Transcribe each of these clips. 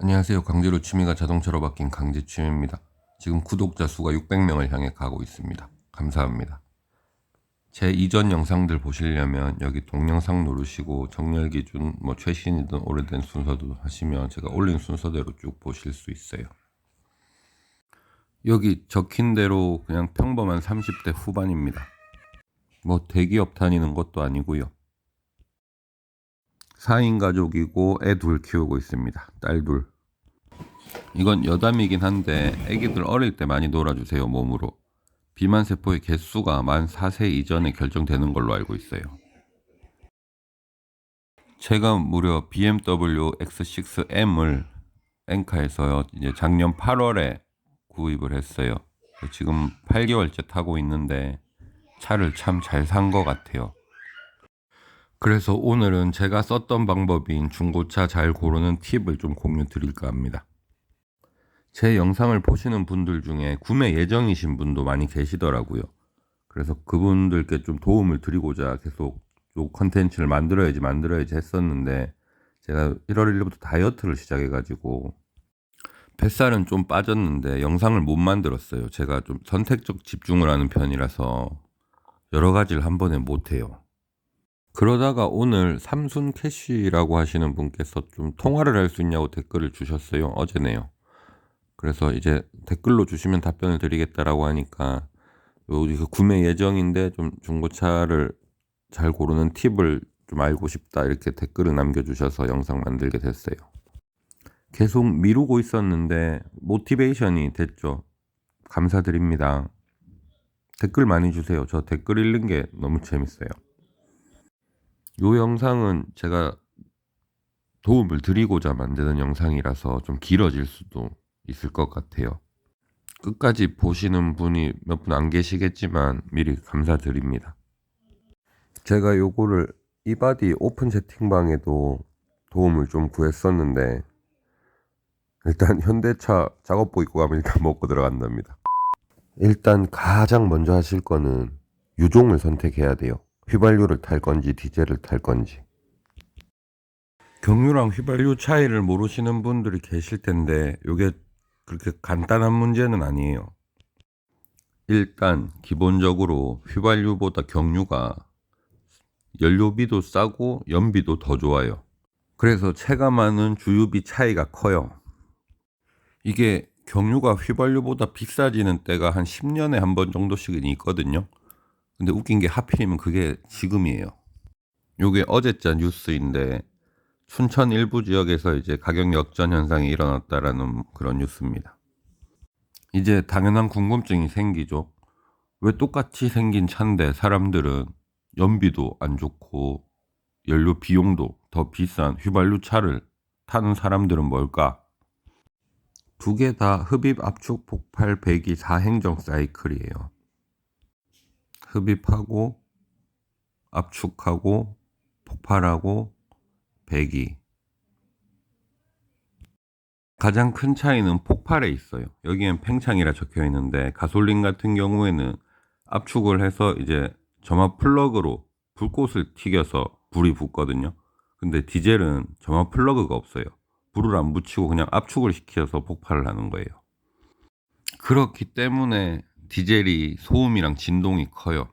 안녕하세요. 강제로 취미가 자동차로 바뀐 강제취미입니다. 지금 구독자 수가 600명을 향해 가고 있습니다. 감사합니다. 제 이전 영상들 보시려면 여기 동영상 누르시고 정렬 기준 최신이든 오래된 순서도 하시면 제가 올린 순서대로 쭉 보실 수 있어요. 여기 적힌 대로 그냥 평범한 30대 후반입니다. 대기업 다니는 것도 아니고요. 4인 가족이고 애 둘 키우고 있습니다. 딸 둘. 이건 여담이긴 한데 애기들 어릴 때 많이 놀아주세요. 몸으로. 비만세포의 개수가 만 4세 이전에 결정되는 걸로 알고 있어요. 제가 무려 BMW X6M을 엔카에서요 이제 작년 8월에 구입을 했어요. 지금 8개월째 타고 있는데 차를 참 잘 산 것 같아요. 그래서 오늘은 제가 썼던 방법인 중고차 잘 고르는 팁을 좀 공유 드릴까 합니다. 제 영상을 보시는 분들 중에 구매 예정이신 분도 많이 계시더라고요. 그래서 그분들께 좀 도움을 드리고자 계속 요 컨텐츠를 만들어야지 했었는데, 제가 1월 1일부터 다이어트를 시작해가지고 뱃살은 좀 빠졌는데 영상을 못 만들었어요. 제가 좀 선택적 집중을 하는 편이라서 여러 가지를 한 번에 못해요. 그러다가 오늘 삼순 캐시라고 하시는 분께서 좀 통화를 할 수 있냐고 댓글을 주셨어요. 어제네요. 그래서 이제 댓글로 주시면 답변을 드리겠다라고 하니까 요 구매 예정인데 좀 중고차를 잘 고르는 팁을 좀 알고 싶다 이렇게 댓글을 남겨주셔서 영상 만들게 됐어요. 계속 미루고 있었는데 모티베이션이 됐죠. 감사드립니다. 댓글 많이 주세요. 저 댓글 읽는 게 너무 재밌어요. 요 영상은 제가 도움을 드리고자 만드는 영상이라서 좀 길어질 수도 있을 것 같아요. 끝까지 보시는 분이 몇 분 안 계시겠지만 미리 감사드립니다. 제가 요거를 이바디 오픈 채팅방에도 도움을 좀 구했었는데, 일단 현대차 작업복 입고 가면 일단 먹고 들어간답니다. 일단 가장 먼저 하실 거는 유종을 선택해야 돼요. 휘발유를 탈 건지 디젤을 탈 건지. 경유랑 휘발유 차이를 모르시는 분들이 계실 텐데 요게 그렇게 간단한 문제는 아니에요. 일단 기본적으로 휘발유보다 경유가 연료비도 싸고 연비도 더 좋아요. 그래서 체감하는 주유비 차이가 커요. 이게 경유가 휘발유보다 비싸지는 때가 한 10년에 한 번 정도씩은 있거든요. 근데 웃긴 게 하필이면 그게 지금이에요. 요게 어제자 뉴스인데 춘천 일부 지역에서 이제 가격 역전 현상이 일어났다라는 그런 뉴스입니다. 이제 당연한 궁금증이 생기죠. 왜 똑같이 생긴 차인데 사람들은 연비도 안 좋고 연료 비용도 더 비싼 휘발유 차를 타는 사람들은 뭘까? 두 개 다 흡입 압축 폭발 배기 4행정 사이클이에요. 흡입하고 압축하고 폭발하고 배기. 가장 큰 차이는 폭발에 있어요. 여기엔 팽창이라 적혀 있는데 가솔린 같은 경우에는 압축을 해서 이제 점화 플러그로 불꽃을 튀겨서 불이 붙거든요. 근데 디젤은 점화 플러그가 없어요. 불을 안 붙이고 그냥 압축을 시켜서 폭발을 하는 거예요. 그렇기 때문에 디젤이 소음이랑 진동이 커요.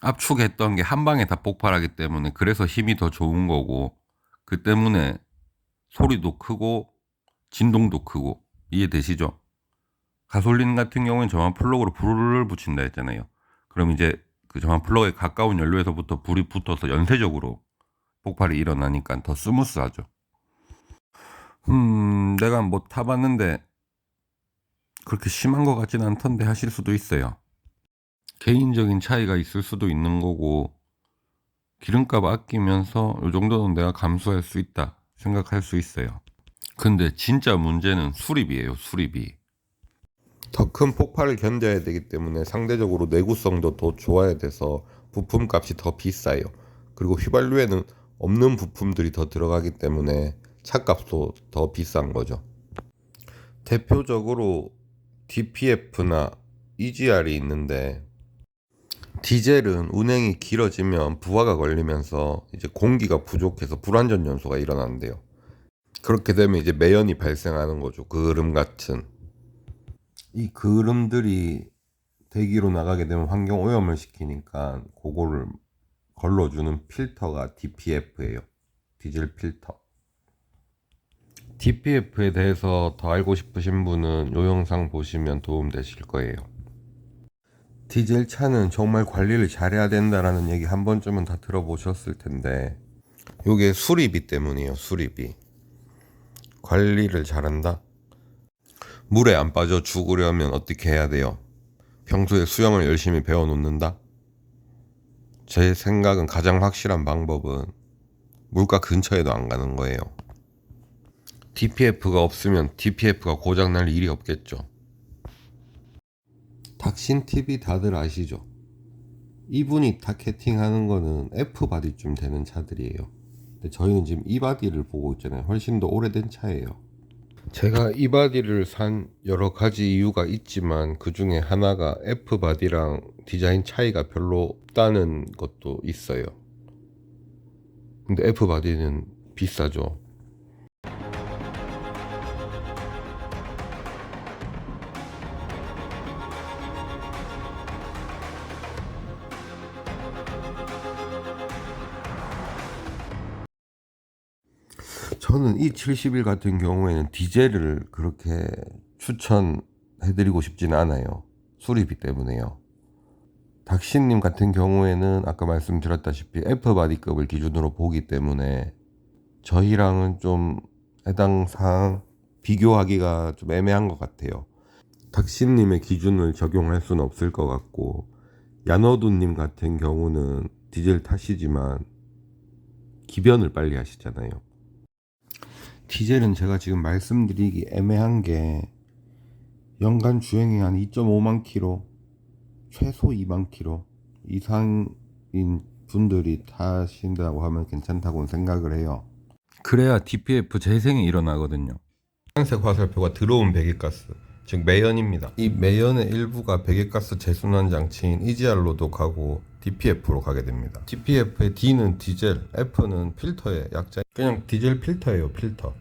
압축했던 게 한 방에 다 폭발하기 때문에 그래서 힘이 더 좋은 거고, 그 때문에 소리도 크고 진동도 크고. 이해되시죠? 가솔린 같은 경우는 점화 플러그로 불을 붙인다 했잖아요. 그럼 이제 그 점화 플러그에 가까운 연료에서부터 불이 붙어서 연쇄적으로 폭발이 일어나니까 더 스무스하죠. 내가 타봤는데 그렇게 심한 것 같진 않던데 하실 수도 있어요. 개인적인 차이가 있을 수도 있는 거고, 기름값 아끼면서 이 정도는 내가 감수할 수 있다 생각할 수 있어요. 근데 진짜 문제는 수리비예요. 수리비. 더 큰 폭발을 견뎌야 되기 때문에 상대적으로 내구성도 더 좋아야 돼서 부품값이 더 비싸요. 그리고 휘발유에는 없는 부품들이 더 들어가기 때문에 차값도 더 비싼 거죠. 대표적으로 DPF나 EGR이 있는데, 디젤은 운행이 길어지면 부하가 걸리면서 이제 공기가 부족해서 불완전 연소가 일어나는데요. 그렇게 되면 이제 매연이 발생하는 거죠. 그을음 같은. 이 그을음들이 대기로 나가게 되면 환경 오염을 시키니까 그거를 걸러주는 필터가 DPF예요. 디젤 필터. DPF에 대해서 더 알고 싶으신 분은 이 영상 보시면 도움되실 거예요. 디젤 차는 정말 관리를 잘해야 된다라는 얘기 한 번쯤은 다 들어보셨을 텐데, 이게 수리비 때문이에요. 수리비. 관리를 잘한다? 물에 안 빠져 죽으려면 어떻게 해야 돼요? 평소에 수영을 열심히 배워 놓는다? 제 생각은 가장 확실한 방법은 물가 근처에도 안 가는 거예요. DPF가 없으면 DPF가 고장날 일이 없겠죠. 닥신TV 다들 아시죠? 이분이 타겟팅하는 거는 F바디쯤 되는 차들이에요. 근데 저희는 지금 E바디를 보고 있잖아요. 훨씬 더 오래된 차예요. 제가 E바디를 산 여러 가지 이유가 있지만 그 중에 하나가 F바디랑 디자인 차이가 별로 없다는 것도 있어요. 근데 F바디는 비싸죠. 저는 E71 같은 경우에는 디젤을 그렇게 추천해드리고 싶진 않아요. 수리비 때문에요. 닥신님 같은 경우에는 아까 말씀드렸다시피 F바디급을 기준으로 보기 때문에 저희랑은 좀 해당 사항 비교하기가 좀 애매한 것 같아요. 닥신님의 기준을 적용할 수는 없을 것 같고, 야너두님 같은 경우는 디젤 타시지만 기변을 빨리 하시잖아요. 디젤은 제가 지금 말씀드리기 애매한 게 연간 주행이 한 2.5만 킬로, 최소 2만 킬로 이상인 분들이 타신다고 하면 괜찮다고 생각을 해요. 그래야 DPF 재생이 일어나거든요. 파란색 화살표가 들어온 배기가스, 즉 매연입니다. 이 매연의 일부가 배기가스 재순환 장치인 EGR로도 가고 DPF로 가게 됩니다. DPF의 D는 디젤, F는 필터의 약자. 그냥 디젤 필터예요. 필터.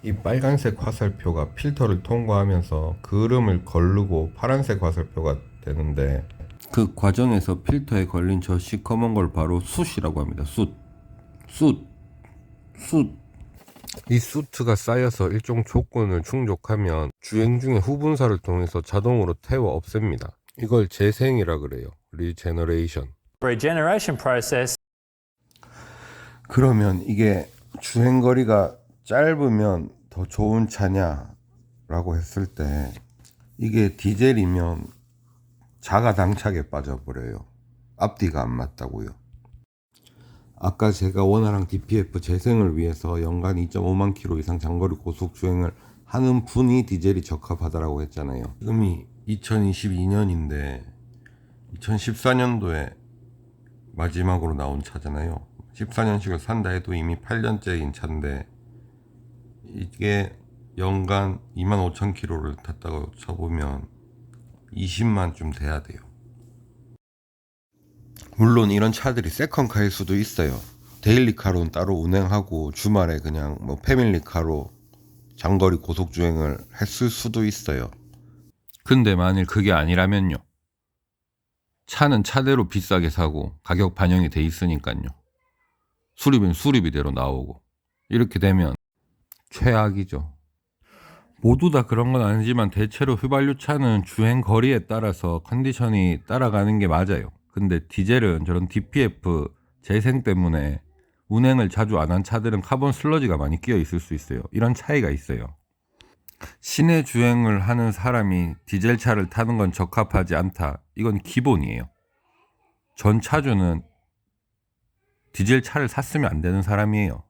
이 빨간색 화살표가 필터를 통과하면서 그을음을 걸르고 파란색 화살표가 되는데, 그 과정에서 필터에 걸린 저 시커먼 걸 바로 숯이라고 합니다. 숯. 이 수트가 쌓여서 일정 조건을 충족하면 주행 중에 후분사를 통해서 자동으로 태워 없앱니다. 이걸 재생이라 그래요. 리제너레이션. Regeneration process. 그러면 이게 주행거리가 짧으면 더 좋은 차냐라고 했을 때, 이게 디젤이면 자가당착에 빠져버려요. 앞뒤가 안 맞다고요. 아까 제가 원활한 DPF 재생을 위해서 연간 2.5만 킬로 이상 장거리 고속 주행을 하는 분이 디젤이 적합하다라고 했잖아요. 지금이 2022년인데 2014년도에 마지막으로 나온 차잖아요. 14년식을 산다 해도 이미 8년째인 차인데, 이게 연간 25,000km를 탔다고 쳐보면 20만쯤 돼야 돼요. 물론 이런 차들이 세컨카일 수도 있어요. 데일리카로는 따로 운행하고 주말에 그냥 뭐 패밀리카로 장거리 고속주행을 했을 수도 있어요. 근데 만일 그게 아니라면요. 차는 차대로 비싸게 사고 가격 반영이 돼 있으니까요. 수리비는 수리비대로 나오고, 이렇게 되면 최악이죠. 모두 다 그런 건 아니지만 대체로 휘발유 차는 주행 거리에 따라서 컨디션이 따라가는 게 맞아요. 근데 디젤은 저런 DPF 재생 때문에 운행을 자주 안 한 차들은 카본 슬러지가 많이 끼어 있을 수 있어요. 이런 차이가 있어요. 시내 주행을 하는 사람이 디젤 차를 타는 건 적합하지 않다. 이건 기본이에요. 전 차주는 디젤 차를 샀으면 안 되는 사람이에요.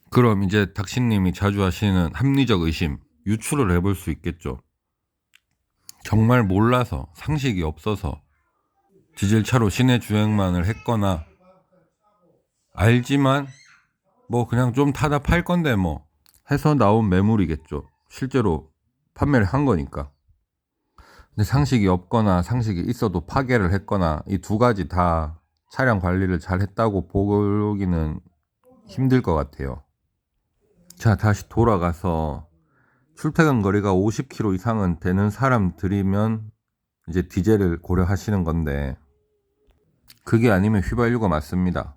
그럼 이제 닥신님이 자주 하시는 합리적 의심 유추를 해볼 수 있겠죠. 정말 몰라서, 상식이 없어서 디젤 차로 시내 주행만을 했거나, 알지만 뭐 그냥 좀 타다 팔 건데 뭐 해서 나온 매물이겠죠. 실제로 판매를 한 거니까. 근데 상식이 없거나 상식이 있어도 파괴를 했거나, 이 두 가지 다 차량 관리를 잘 했다고 보기는 힘들 것 같아요. 자, 다시 돌아가서 출퇴근 거리가 50km 이상은 되는 사람들이면 이제 디젤을 고려하시는 건데, 그게 아니면 휘발유가 맞습니다.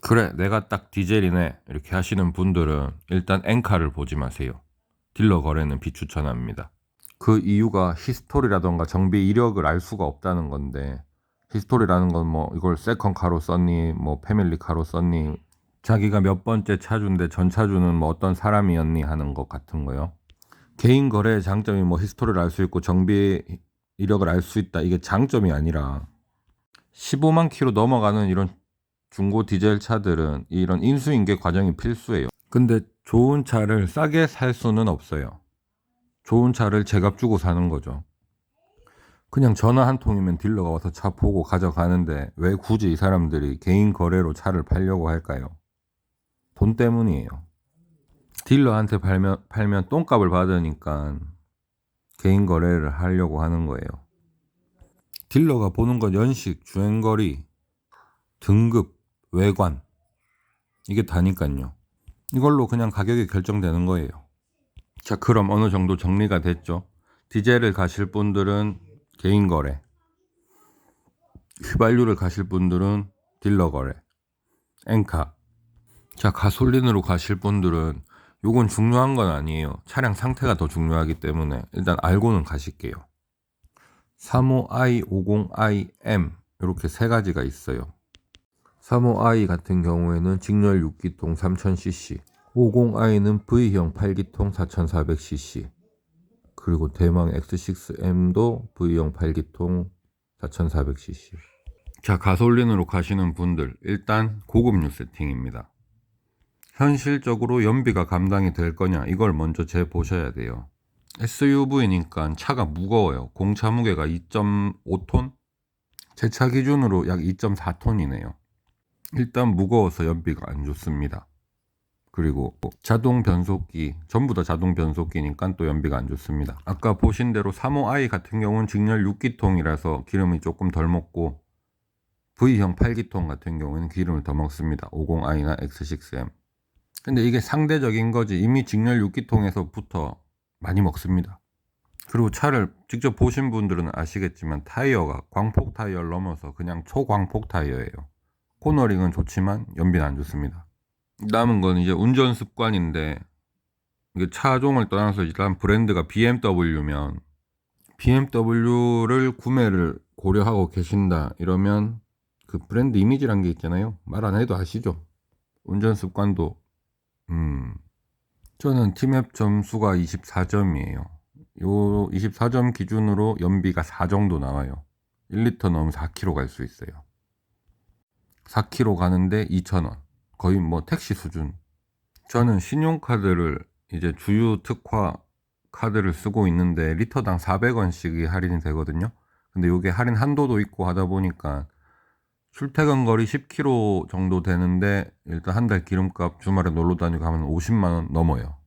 그래, 내가 딱 디젤이네 이렇게 하시는 분들은 일단 엔카를 보지 마세요. 딜러 거래는 비추천합니다. 그 이유가 히스토리라던가 정비 이력을 알 수가 없다는 건데, 히스토리라는 건 뭐 이걸 세컨카로 썼니, 뭐 패밀리카로 썼니, 자기가 몇 번째 차주인데 전 차주는 뭐 어떤 사람이었니 하는 것 같은 거요. 개인 거래의 장점이 뭐 히스토리를 알 수 있고 정비 이력을 알 수 있다, 이게 장점이 아니라 15만 킬로 넘어가는 이런 중고 디젤 차들은 이런 인수인계 과정이 필수예요. 근데 좋은 차를 싸게 살 수는 없어요. 좋은 차를 제값 주고 사는 거죠. 그냥 전화 한 통이면 딜러가 와서 차 보고 가져가는데 왜 굳이 이 사람들이 개인 거래로 차를 팔려고 할까요? 돈 때문이에요. 딜러한테 팔면 똥값을 받으니까 개인 거래를 하려고 하는 거예요. 딜러가 보는 건 연식, 주행거리, 등급, 외관, 이게 다니까요. 이걸로 그냥 가격이 결정되는 거예요. 자, 그럼 어느 정도 정리가 됐죠? 디젤을 가실 분들은 개인 거래, 휘발유를 가실 분들은 딜러 거래, 엔카. 자, 가솔린으로 가실 분들은 요건 중요한 건 아니에요. 차량 상태가 더 중요하기 때문에 일단 알고는 가실게요. 35i, 50i, M 이렇게 세 가지가 있어요. 35i 같은 경우에는 직렬 6기통 3000cc, 50i는 V형 8기통 4400cc, 그리고 대망 X6M도 V형 8기통 4400cc. 자, 가솔린으로 가시는 분들 일단 고급류 세팅입니다. 현실적으로 연비가 감당이 될 거냐, 이걸 먼저 재보셔야 돼요. SUV니까 차가 무거워요. 공차 무게가 2.5톤? 제 차 기준으로 약 2.4톤이네요. 일단 무거워서 연비가 안 좋습니다. 그리고 자동 변속기, 전부 다 자동 변속기니까 또 연비가 안 좋습니다. 아까 보신 대로 35i 같은 경우는 직렬 6기통이라서 기름이 조금 덜 먹고, V형 8기통 같은 경우는 기름을 더 먹습니다. 50i나 X6M. 근데 이게 상대적인 거지, 이미 직렬 6기통에서부터 많이 먹습니다. 그리고 차를 직접 보신 분들은 아시겠지만 타이어가 광폭 타이어를 넘어서 그냥 초광폭 타이어예요. 코너링은 좋지만 연비는 안 좋습니다. 남은 건 이제 운전 습관인데, 이게 차종을 떠나서 일단 브랜드가 BMW면 BMW를 구매를 고려하고 계신다 이러면 그 브랜드 이미지란 게 있잖아요. 말 안 해도 아시죠? 운전 습관도 저는 티맵 점수가 24점이에요. 요 24점 기준으로 연비가 4 정도 나와요. 1리터 넣으면 4km 갈 수 있어요. 4km 가는데 2,000원. 거의 뭐 택시 수준. 저는 신용카드를 이제 주유 특화 카드를 쓰고 있는데 리터당 400원씩이 할인이 되거든요. 근데 이게 할인 한도도 있고 하다 보니까 출퇴근 거리 10km 정도 되는데 일단 한 달 기름값 주말에 놀러 다니고 하면 50만 원 넘어요.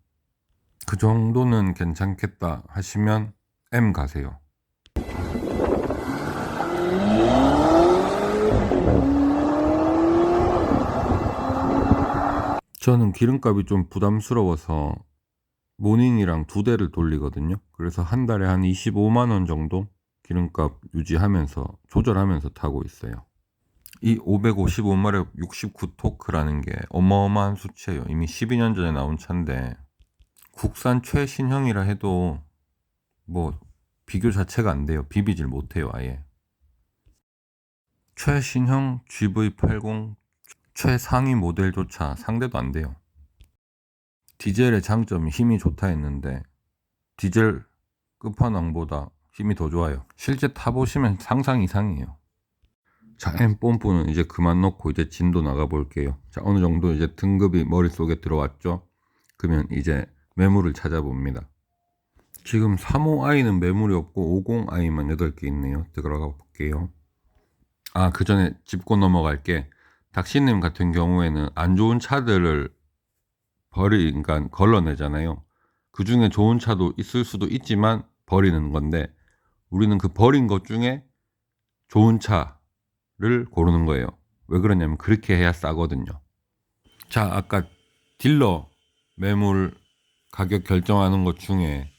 그 정도는 괜찮겠다 하시면 M 가세요. 저는 기름값이 좀 부담스러워서 모닝이랑 2대를 돌리거든요. 그래서 한 달에 한 25만 원 정도 기름값 유지하면서 조절하면서 타고 있어요. 이 555마력 69토크라는 게 어마어마한 수치예요. 이미 12년 전에 나온 차인데 국산 최신형이라 해도 뭐 비교 자체가 안 돼요. 비비질 못해요, 아예. 최신형 GV80 최상위 모델조차 상대도 안 돼요. 디젤의 장점이 힘이 좋다 했는데 디젤 끝판왕보다 힘이 더 좋아요. 실제 타보시면 상상 이상이에요. 자, M뽐뿌는 이제 그만 놓고 이제 진도 나가 볼게요. 자, 어느 정도 이제 등급이 머릿속에 들어왔죠. 그러면 이제 매물을 찾아봅니다. 지금 35i는 매물이 없고 50i만 8개 있네요. 들어가 볼게요. 아, 그 전에 짚고 넘어갈게. 닥시님 같은 경우에는 안 좋은 차들을 그러니까 걸러내잖아요. 그 중에 좋은 차도 있을 수도 있지만 버리는 건데, 우리는 그 버린 것 중에 좋은 차를 고르는 거예요. 왜 그러냐면 그렇게 해야 싸거든요. 자, 아까 딜러 매물 가격 결정하는 것 중에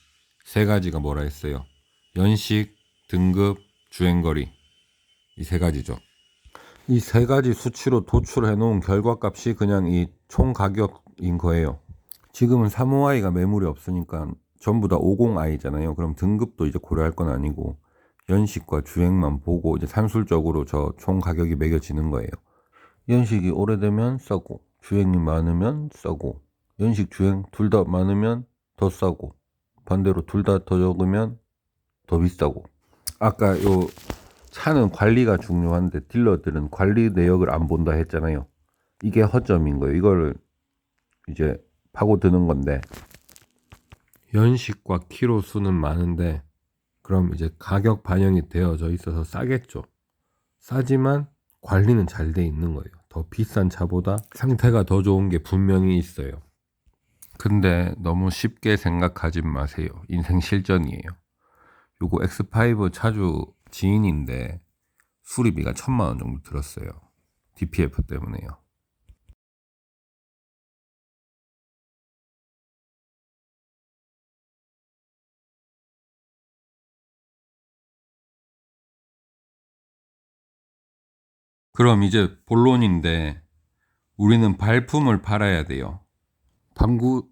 세 가지가 뭐라 했어요? 연식, 등급, 주행거리. 이 세 가지죠. 이 세 가지 수치로 도출해 놓은 결과값이 그냥 이 총 가격인 거예요. 지금은 35i가 매물이 없으니까 전부 다 50i잖아요. 그럼 등급도 이제 고려할 건 아니고 연식과 주행만 보고 이제 산술적으로 저 총 가격이 매겨지는 거예요. 연식이 오래되면 싸고 주행이 많으면 싸고 연식 주행 둘 다 많으면 더 싸고 반대로 둘 다 더 적으면 더 비싸고. 아까 요 차는 관리가 중요한데 딜러들은 관리 내역을 안 본다 했잖아요. 이게 허점인 거예요. 이거를 이제 파고드는 건데 연식과 키로 수는 많은데 그럼 이제 가격 반영이 되어져 있어서 싸겠죠. 싸지만 관리는 잘 돼 있는 거예요. 더 비싼 차보다 상태가 더 좋은 게 분명히 있어요. 근데 너무 쉽게 생각하지 마세요. 인생 실전이에요. 요거 X5 차주 지인인데 수리비가 1,000만 원 정도 들었어요. DPF 때문에요. 그럼 이제 본론인데 우리는 발품을 팔아야 돼요.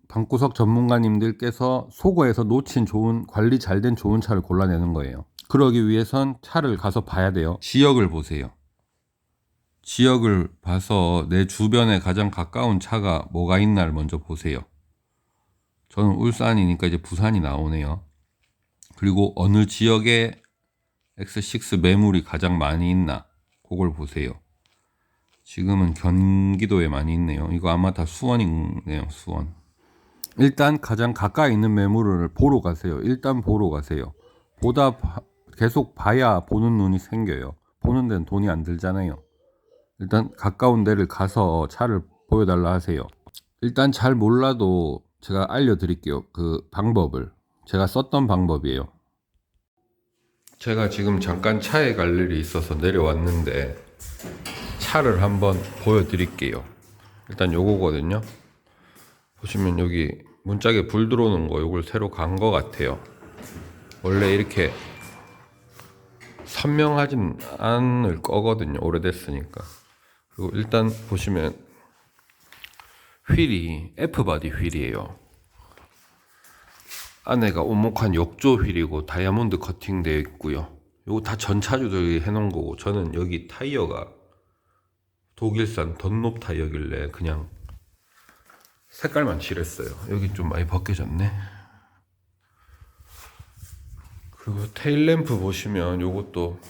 방구석 전문가님들께서 소거해서 놓친 좋은 관리 잘 된 좋은 차를 골라내는 거예요. 그러기 위해선 차를 가서 봐야 돼요. 지역을 보세요. 지역을 봐서 내 주변에 가장 가까운 차가 뭐가 있나를 먼저 보세요. 저는 울산이니까 이제 부산이 나오네요. 그리고 어느 지역에 X6 매물이 가장 많이 있나 그걸 보세요. 지금은 경기도에 많이 있네요. 이거 아마 다 수원이네요. 수원. 일단 가장 가까이 있는 매물을 보러 가세요. 일단 보러 가세요. 계속 봐야 보는 눈이 생겨요. 보는 데는 돈이 안 들잖아요. 일단 가까운 데를 가서 차를 보여달라 하세요. 일단 잘 몰라도 제가 알려드릴게요. 그 방법을. 제가 썼던 방법이에요. 제가 지금 잠깐 차에 갈 일이 있어서 내려왔는데 차를 한번 보여드릴게요. 일단 요거거든요. 보시면 여기 문짝에 불 들어오는 거 요걸 새로 간 거 같아요. 원래 이렇게 선명하진 않을 거거든요. 오래됐으니까. 그리고 일단 보시면 휠이 F바디 휠이에요. 안에가 오목한 욕조 휠이고 다이아몬드 커팅 되어 있고요. 요거 다 전 차주들이 해놓은 거고 저는 여기 타이어가 독일산 던롭 타이어길래 그냥 색깔만 칠했어요. 여기 좀 많이 벗겨졌네. 그리고 테일램프 보시면 요것도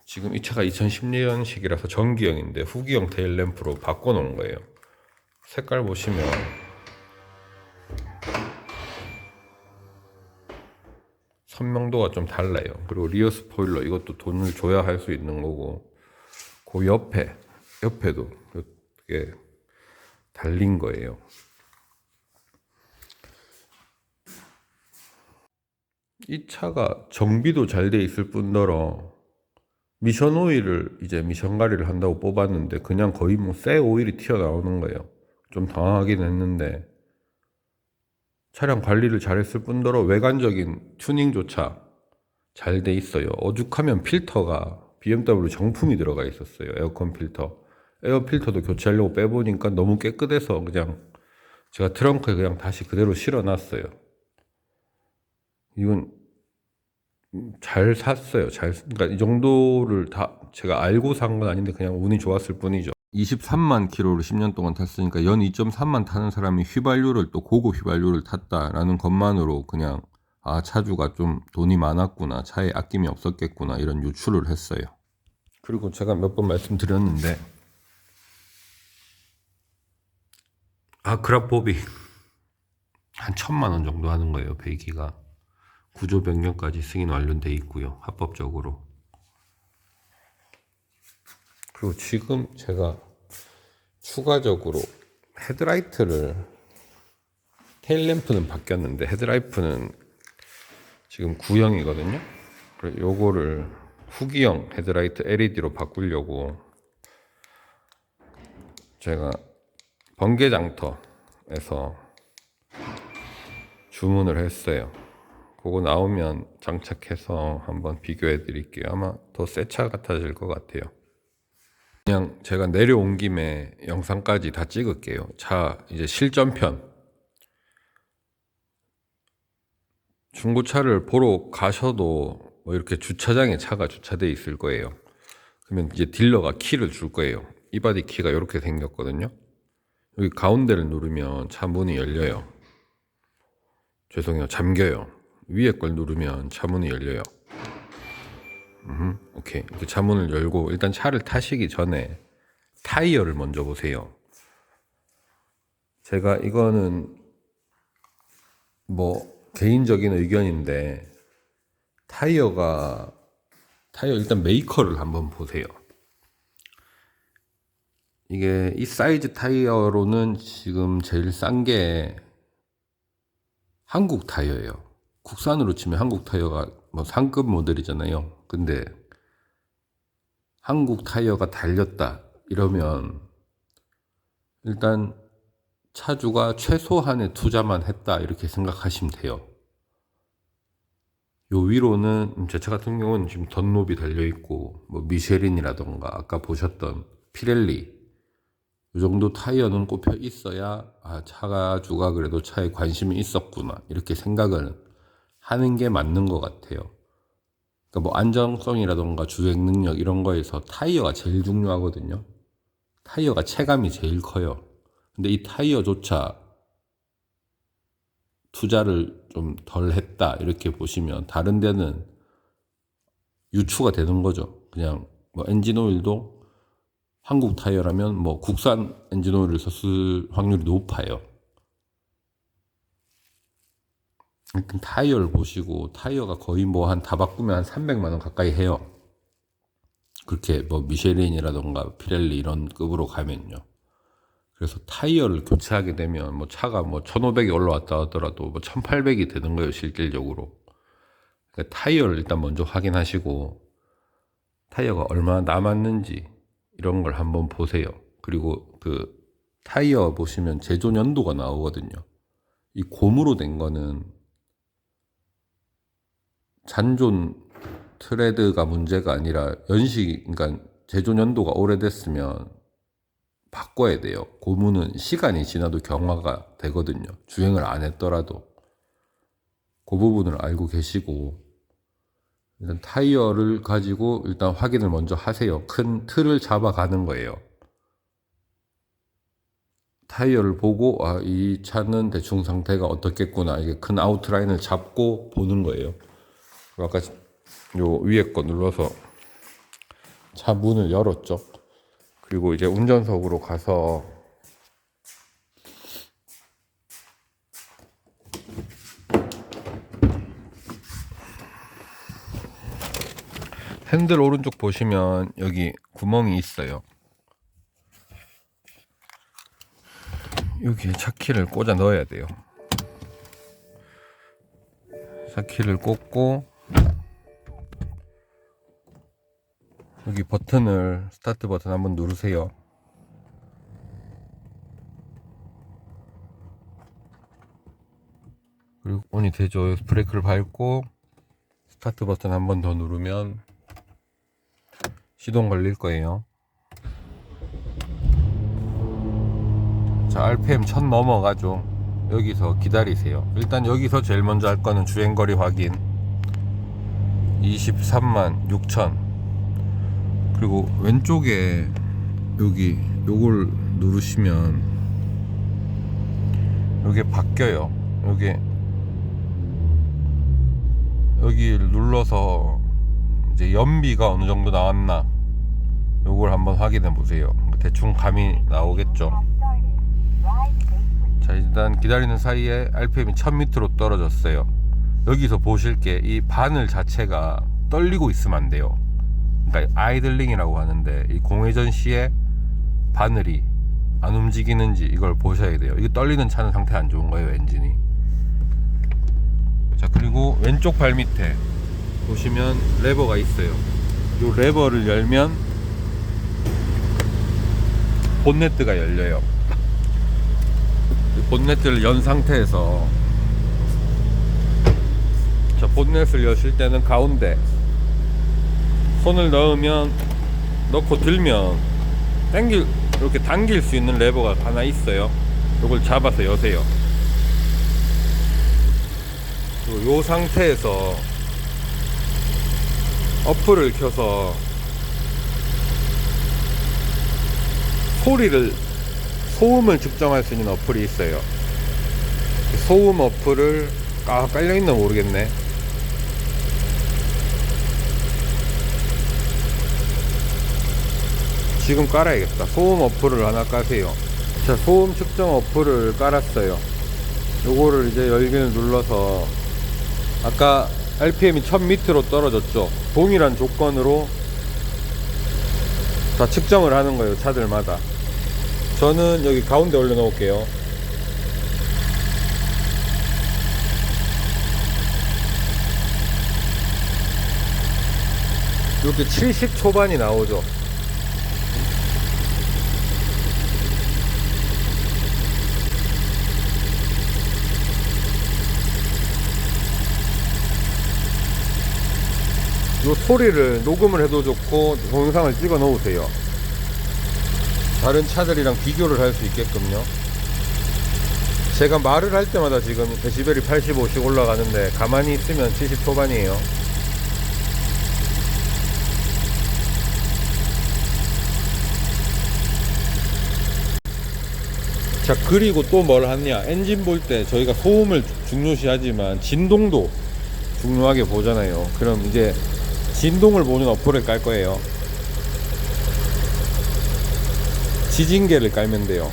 지금 이 차가 2010년식이라서 전기형인데 후기형 테일램프로 바꿔놓은 거예요. 색깔 보시면 선명도가 좀 달라요. 그리고 리어 스포일러 이것도 돈을 줘야 할 수 있는 거고 그 옆에도 이게 달린 거예요. 이 차가 정비도 잘 돼 있을 뿐더러 미션 오일을 이제 미션 가리를 한다고 뽑았는데 그냥 거의 뭐 새 오일이 튀어나오는 거예요. 좀 당황하긴 했는데 차량 관리를 잘했을 뿐더러 외관적인 튜닝조차 잘 돼 있어요. 오죽하면 필터가 BMW 정품이 들어가 있었어요. 에어컨 필터. 에어 필터도 교체하려고 빼보니까 너무 깨끗해서 그냥 제가 트렁크에 그냥 다시 그대로 실어놨어요. 이건 잘 샀어요. 그러니까 이 정도를 다 제가 알고 산 건 아닌데 그냥 운이 좋았을 뿐이죠. 23만 킬로를 10년 동안 탔으니까 연 2.3만 타는 사람이 휘발유를 또 고급 휘발유를 탔다라는 것만으로 그냥 아 차주가 좀 돈이 많았구나, 차에 아낌이 없었겠구나 이런 유추를 했어요. 그리고 제가 몇 번 말씀드렸는데 그라포빅 한 1,000만 원 정도 하는 거예요. 배기가 구조 변경까지 승인 완료돼 있고요. 합법적으로. 그리고 지금 제가 추가적으로 헤드라이트를 테일램프는 바뀌었는데 헤드라이트는 지금 구형이거든요. 그래서 요거를 후기형 헤드라이트 LED로 바꾸려고 제가 번개장터에서 주문을 했어요. 그거 나오면 장착해서 한번 비교해 드릴게요. 아마 더 새 차 같아질 것 같아요. 그냥 제가 내려온 김에 영상까지 다 찍을게요. 차 이제 실전편. 중고차를 보러 가셔도 뭐 이렇게 주차장에 차가 주차되어 있을 거예요. 그러면 이제 딜러가 키를 줄 거예요. 이바디 키가 이렇게 생겼거든요. 여기 가운데를 누르면 차 문이 열려요. 죄송해요, 잠겨요. 위에 걸 누르면 차 문이 열려요. 오케이. 이렇게 차 문을 열고 일단 차를 타시기 전에 타이어를 먼저 보세요. 제가 이거는 뭐 개인적인 의견인데 타이어 일단 메이커를 한번 보세요. 이게 이 사이즈 타이어로는 지금 제일 싼 게 한국 타이어예요. 국산으로 치면 한국 타이어가 뭐 상급 모델이잖아요. 근데 한국 타이어가 달렸다 이러면 일단 차주가 최소한의 투자만 했다 이렇게 생각하시면 돼요. 요 위로는 제 차 같은 경우는 지금 던롭이 달려있고 뭐 미쉐린이라던가 아까 보셨던 피렐리 이 정도 타이어는 꼽혀 있어야 차주가 그래도 차에 관심이 있었구나 이렇게 생각을 하는 게 맞는 것 같아요. 그러니까 뭐 안정성이라던가 주행 능력 이런 거에서 타이어가 제일 중요하거든요. 타이어가 체감이 제일 커요. 근데 이 타이어조차 투자를 좀 덜 했다 이렇게 보시면 다른 데는 유추가 되는 거죠. 그냥 뭐 엔진오일도 한국 타이어라면 뭐 국산 엔진오일을 썼을 확률이 높아요. 일단 타이어를 보시고 타이어가 거의 뭐 다 바꾸면 한 300만 원 가까이 해요. 그렇게 뭐 미쉐린이라던가 피렐리 이런 급으로 가면요. 그래서 타이어를 교체하게 되면 뭐 차가 뭐 1500이 올라왔다 하더라도 뭐 1800이 되는 거예요, 실질적으로. 그러니까 타이어를 일단 먼저 확인하시고 타이어가 얼마나 남았는지 이런 걸 한번 보세요. 그리고 그 타이어 보시면 제조 연도가 나오거든요. 이 고무로 된 거는 잔존 트레드가 문제가 아니라 그러니까 제조 연도가 오래됐으면 바꿔야 돼요. 고무는 시간이 지나도 경화가 되거든요. 주행을 안 했더라도. 그 부분을 알고 계시고 일단 타이어를 가지고 일단 확인을 먼저 하세요. 큰 틀을 잡아가는 거예요. 타이어를 보고 이 차는 대충 상태가 어떻겠구나 이게 큰 아웃라인을 잡고 보는 거예요. 아까 요 위에 거 눌러서 차 문을 열었죠. 그리고 이제 운전석으로 가서 핸들 오른쪽 보시면 여기 구멍이 있어요. 여기에 차키를 꽂아 넣어야 돼요. 차키를 꽂고 여기 버튼을 스타트 버튼 한번 누르세요. 그리고 온이 되죠. 브레이크를 밟고 스타트 버튼 한 번 더 누르면 시동 걸릴 거예요. 자, RPM 1000 넘어가죠. 여기서 기다리세요. 일단 여기서 제일 먼저 할 거는 주행거리 확인. 23만 6천. 그리고 왼쪽에 요걸 누르시면 요게 바뀌어요. 여기를 눌러서 이제 연비가 어느 정도 나왔나 요걸 한번 확인해 보세요. 대충 감이 나오겠죠. 자, 일단 기다리는 사이에 RPM이 1000m로 떨어졌어요. 여기서 보실 게 이 바늘 자체가 떨리고 있으면 안 돼요. 그러니까 아이들링이라고 하는데 이 공회전 시에 바늘이 안 움직이는지 이걸 보셔야 돼요. 이게 떨리는 차는 상태 안 좋은 거예요, 엔진이. 자, 그리고 왼쪽 발 밑에 보시면 레버가 있어요. 이 레버를 열면 본네트가 열려요. 이 본네트를 연 상태에서 자, 본넷을 여실 때는 가운데 손을 넣고 들면 이렇게 당길 수 있는 레버가 하나 있어요. 이걸 잡아서 여세요. 그리고 이 상태에서 어플을 켜서 소음을 측정할 수 있는 어플이 있어요. 소음 어플을 깔려있나 모르겠네. 지금 깔아야겠다. 소음 어플을 하나 까세요. 자, 소음 측정 어플을 깔았어요. 요거를 이제 열기를 눌러서 아까 RPM이 1000m로 떨어졌죠. 동일한 조건으로 다 측정을 하는 거예요, 차들마다. 저는 여기 가운데 올려놓을게요. 이렇게 70 초반이 나오죠. 이 소리를 녹음을 해도 좋고 동영상을 찍어 놓으세요. 다른 차들이랑 비교를 할 수 있게끔요. 제가 말을 할 때마다 지금 데시벨이 85씩 올라가는데 가만히 있으면 70 초반이에요. 자, 그리고 또 뭘 하냐, 엔진 볼 때 저희가 소음을 중요시하지만 진동도 중요하게 보잖아요. 그럼 이제 진동을 보는 어플을 깔 거예요. 지진계를 깔면 돼요.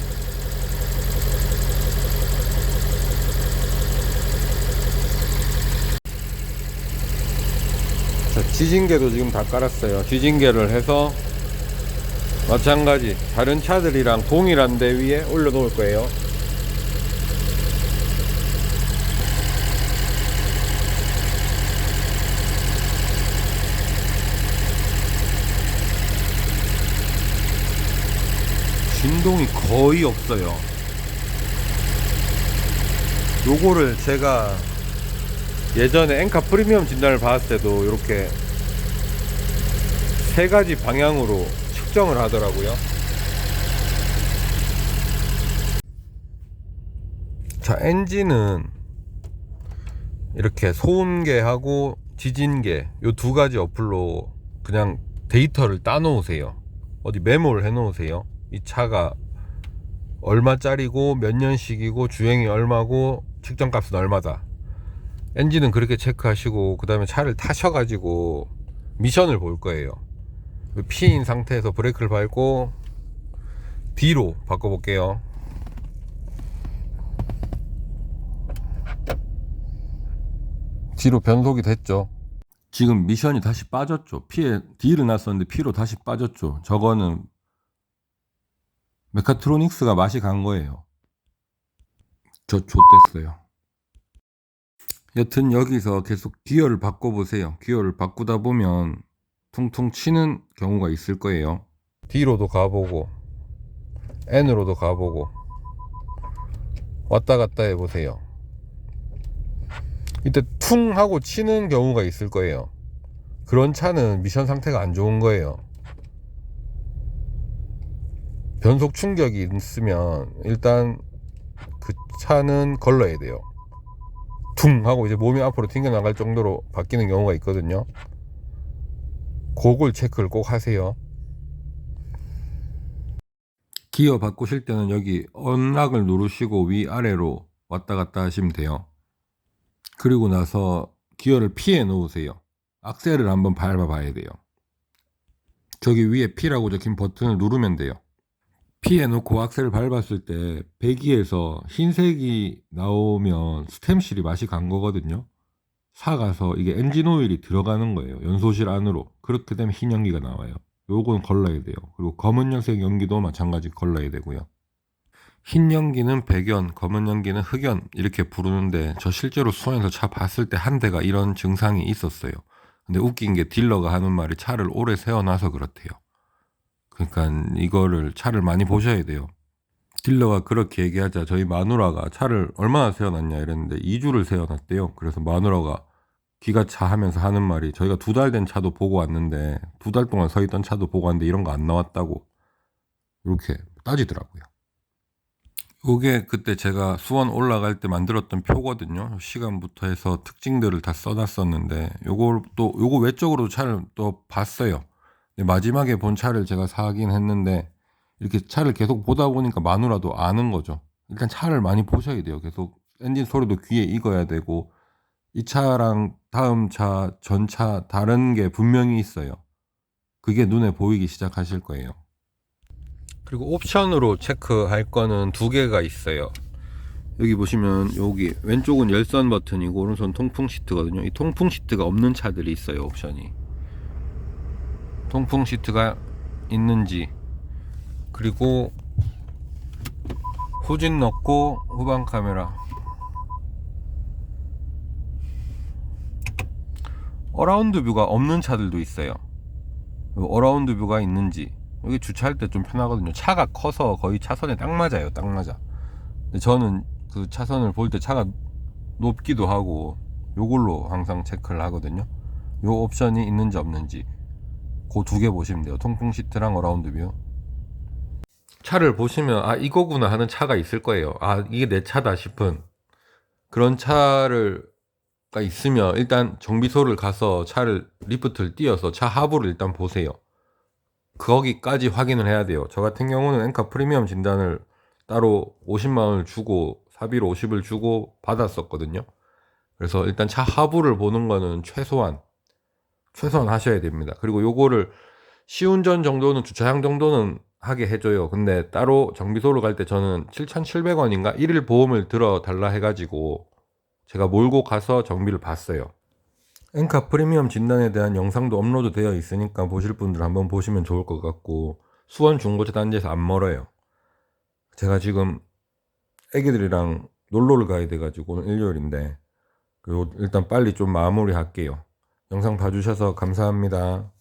자, 지진계도 지금 다 깔았어요. 지진계를 해서 마찬가지 다른 차들이랑 동일한 데 위에 올려 놓을 거예요. 진동이 거의 없어요. 요거를 제가 예전에 엔카 프리미엄 진단을 받았을 때도 이렇게 세 가지 방향으로 측정을 하더라고요. 자, 엔진은 이렇게 소음계하고 지진계 요 두 가지 어플로 그냥 데이터를 따 놓으세요. 어디 메모를 해 놓으세요. 이 차가 얼마짜리고 몇 년식이고 주행이 얼마고 측정값은 얼마다. 엔진은 그렇게 체크하시고 그 다음에 차를 타셔가지고 미션을 볼 거예요. P인 상태에서 브레이크를 밟고 D로 바꿔볼게요. D로 변속이 됐죠. 지금 미션이 다시 빠졌죠. P에 D를 놨었는데 P로 다시 빠졌죠. 저거는 메카트로닉스가 맛이 간 거예요. 저 좆됐어요. 여튼 여기서 계속 기어를 바꿔보세요. 기어를 바꾸다 보면 퉁퉁 치는 경우가 있을 거예요. D로도 가보고 N으로도 가보고 왔다 갔다 해보세요. 이때 퉁 하고 치는 경우가 있을 거예요. 그런 차는 미션 상태가 안 좋은 거예요. 변속 충격이 있으면 일단 그 차는 걸러야 돼요. 퉁 하고 이제 몸이 앞으로 튕겨나갈 정도로 바뀌는 경우가 있거든요. 그걸 체크를 꼭 하세요. 기어 바꾸실 때는 여기 언락을 누르시고 위아래로 왔다 갔다 하시면 돼요. 그리고 나서 기어를 P에 놓으세요. 악셀을 한번 밟아 봐야 돼요. 저기 위에 P라고 적힌 버튼을 누르면 돼요. P에 놓고 악셀을 밟았을 때 배기에서 흰색이 나오면 스템실이 맛이 간 거거든요. 사가서 이게 엔진 오일이 들어가는 거예요. 연소실 안으로. 그렇게 되면 흰 연기가 나와요. 요건 걸러야 돼요. 그리고 검은 연색 연기도 마찬가지 걸러야 되고요. 흰 연기는 백연, 검은 연기는 흑연 이렇게 부르는데 저 실제로 수원에서 차 봤을 때 한 대가 이런 증상이 있었어요. 근데 웃긴 게 딜러가 하는 말이 차를 오래 세워놔서 그렇대요. 그러니까 이거를 차를 많이 보셔야 돼요. 딜러가 그렇게 얘기하자 저희 마누라가 차를 얼마나 세워놨냐 이랬는데 2주를 세워놨대요. 그래서 마누라가 기가차 하면서 하는 말이, 저희가 2달 된 차도 보고 왔는데 2달 동안 서 있던 차도 보고 왔는데 이런 거 안 나왔다고 이렇게 따지더라고요. 요게 그때 제가 수원 올라갈 때 만들었던 표거든요. 시간부터 해서 특징들을 다 써놨었는데, 요거 외적으로도 차를 또 봤어요. 근데 마지막에 본 차를 제가 사긴 했는데, 이렇게 차를 계속 보다 보니까 마누라도 아는 거죠. 일단 차를 많이 보셔야 돼요. 계속 엔진 소리도 귀에 익어야 되고, 이 차랑 다음 차, 전 차 다른 게 분명히 있어요. 그게 눈에 보이기 시작하실 거예요. 그리고 옵션으로 체크할 거는 2개가 있어요. 여기 보시면 여기 왼쪽은 열선 버튼이고 오른손 통풍 시트거든요. 이 통풍 시트가 없는 차들이 있어요. 옵션이 통풍 시트가 있는지, 그리고 후진 넣고 후방 카메라, 어라운드 뷰가 없는 차들도 있어요. 어라운드 뷰가 있는지, 여기 주차할 때 좀 편하거든요. 차가 커서 거의 차선에 딱 맞아요. 딱 맞아. 근데 저는 그 차선을 볼 때 차가 높기도 하고 요걸로 항상 체크를 하거든요. 요 옵션이 있는지 없는지 그 2개 보시면 돼요. 통풍 시트랑 어라운드 뷰. 차를 보시면 아 이거구나 하는 차가 있을 거예요. 아 이게 내 차다 싶은 그런 차가 있으면 일단 정비소를 가서 차를 리프트를 띄워서 차 하부를 일단 보세요. 거기까지 확인을 해야 돼요. 저 같은 경우는 엔카 프리미엄 진단을 따로 50만 원을 주고 사비로 50을 주고 받았었거든요. 그래서 일단 차 하부를 보는 거는 최소한 하셔야 됩니다. 그리고 요거를 시운전 정도는, 주차장 정도는 하게 해줘요. 근데 따로 정비소로 갈 때 저는 7,700원인가 1일 보험을 들어 달라 해가지고 제가 몰고 가서 정비를 봤어요. 엔카 프리미엄 진단에 대한 영상도 업로드 되어 있으니까 보실 분들 한번 보시면 좋을 것 같고, 수원 중고차 단지에서 안 멀어요. 제가 지금 애기들이랑 놀러를 가야 돼가지고 오늘 일요일인데, 그리고 일단 빨리 좀 마무리 할게요. 영상 봐주셔서 감사합니다.